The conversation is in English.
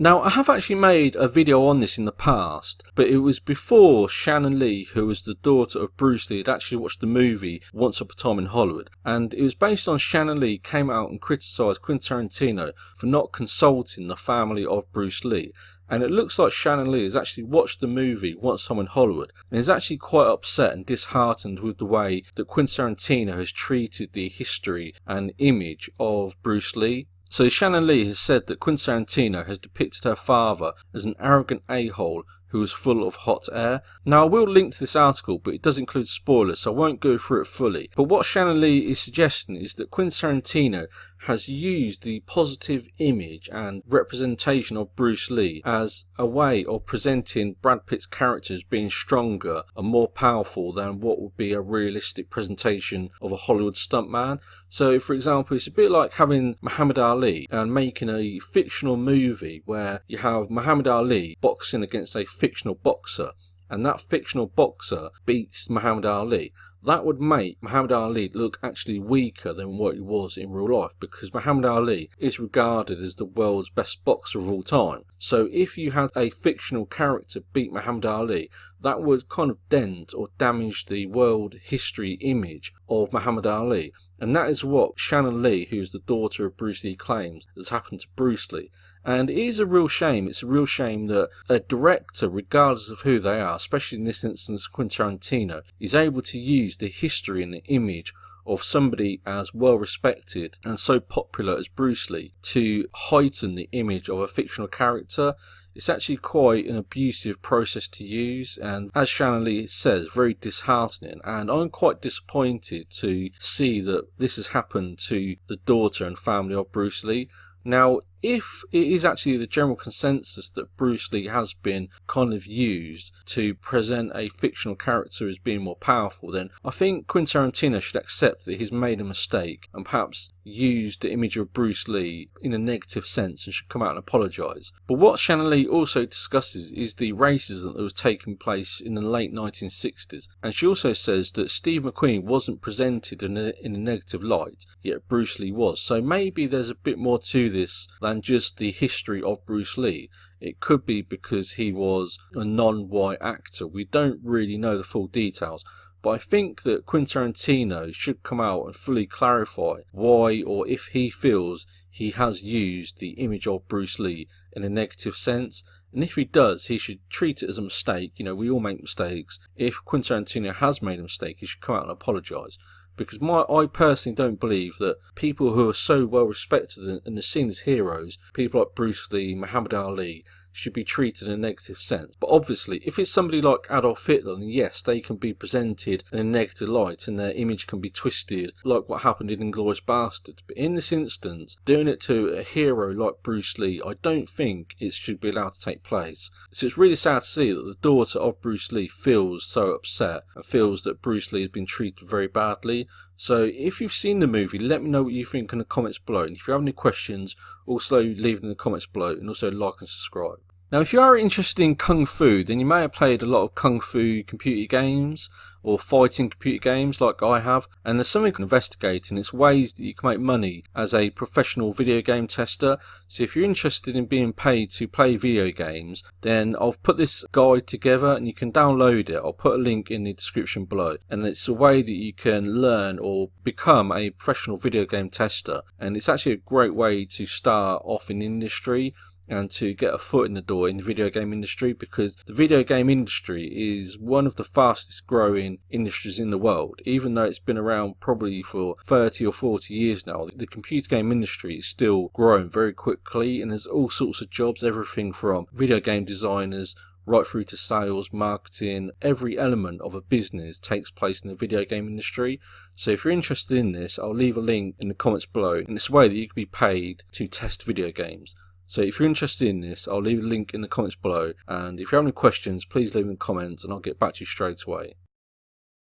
Now, I have actually made a video on this in the past, but it was before Shannon Lee, who was the daughter of Bruce Lee, had actually watched the movie Once Upon a Time in Hollywood. And it was based on Shannon Lee came out and criticised Quentin Tarantino for not consulting the family of Bruce Lee. And it looks like Shannon Lee has actually watched the movie Once Upon a Time in Hollywood and is actually quite upset and disheartened with the way that Quentin Tarantino has treated the history and image of Bruce Lee. So Shannon Lee has said that Quentin Tarantino has depicted her father as an arrogant a-hole who was full of hot air. Now, I will link to this article, but it does include spoilers, so I won't go through it fully. But what Shannon Lee is suggesting is that Quentin Tarantino has used the positive image and representation of Bruce Lee as a way of presenting Brad Pitt's character as being stronger and more powerful than what would be a realistic presentation of a Hollywood stuntman. So, for example, it's a bit like having Muhammad Ali and making a fictional movie where you have Muhammad Ali boxing against a fictional boxer, and that fictional boxer beats Muhammad Ali. That would make Muhammad Ali look actually weaker than what he was in real life, because Muhammad Ali is regarded as the world's best boxer of all time. So if you had a fictional character beat Muhammad Ali, that would kind of dent or damage the world history image of Muhammad Ali. And that is what Shannon Lee, who is the daughter of Bruce Lee, claims has happened to Bruce Lee. And it is a real shame. It's a real shame that a director, regardless of who they are, especially in this instance Quentin Tarantino, is able to use the history and the image of somebody as well respected and so popular as Bruce Lee to heighten the image of a fictional character. It's actually quite an abusive process to use, and as Shannon Lee says, very disheartening, and I'm quite disappointed to see that this has happened to the daughter and family of Bruce Lee. Now, if it is actually the general consensus that Bruce Lee has been kind of used to present a fictional character as being more powerful, then I think Quentin Tarantino should accept that he's made a mistake and perhaps used the image of Bruce Lee in a negative sense and should come out and apologise. But what Shannon Lee also discusses is the racism that was taking place in the late 1960s, and she also says that Steve McQueen wasn't presented in a negative light, yet Bruce Lee was. So maybe there's a bit more to this than just the history of Bruce Lee. It could be because he was a non-white actor. We don't really know the full details, but I think that Quentin Tarantino should come out and fully clarify why, or if he feels he has used the image of Bruce Lee in a negative sense. And if he does, he should treat it as a mistake. You know, we all make mistakes. If Quentin Tarantino has made a mistake, he should come out and apologise. Because I personally don't believe that people who are so well respected and are seen as heroes, people like Bruce Lee, Muhammad Ali, should be treated in a negative sense. But obviously, if it's somebody like Adolf Hitler, then yes, they can be presented in a negative light and their image can be twisted, like what happened in Inglourious Basterds. But in this instance, doing it to a hero like Bruce Lee, I don't think it should be allowed to take place. So it's really sad to see that the daughter of Bruce Lee feels so upset and feels that Bruce Lee has been treated very badly. So if you've seen the movie, let me know what you think in the comments below. And if you have any questions, also leave it in the comments below, and also like and subscribe. Now, if you are interested in Kung Fu, then you may have played a lot of Kung Fu computer games or fighting computer games like I have, and there's something to investigate, and it's ways that you can make money as a professional video game tester. So if you're interested in being paid to play video games, then I've put this guide together and you can download it. I'll put a link in the description below, and it's a way that you can learn or become a professional video game tester, and it's actually a great way to start off in the industry and to get a foot in the door in the video game industry, because the video game industry is one of the fastest growing industries in the world. Even though it's been around probably for 30 or 40 years now, the computer game industry is still growing very quickly, and there's all sorts of jobs, everything from video game designers right through to sales, marketing. Every element of a business takes place in the video game industry. So if you're interested in this, I'll leave a link in the comments below, and it's a way that you can be paid to test video games. So if you're interested in this, I'll leave a link in the comments below, and if you have any questions, please leave them in the comments and I'll get back to you straight away.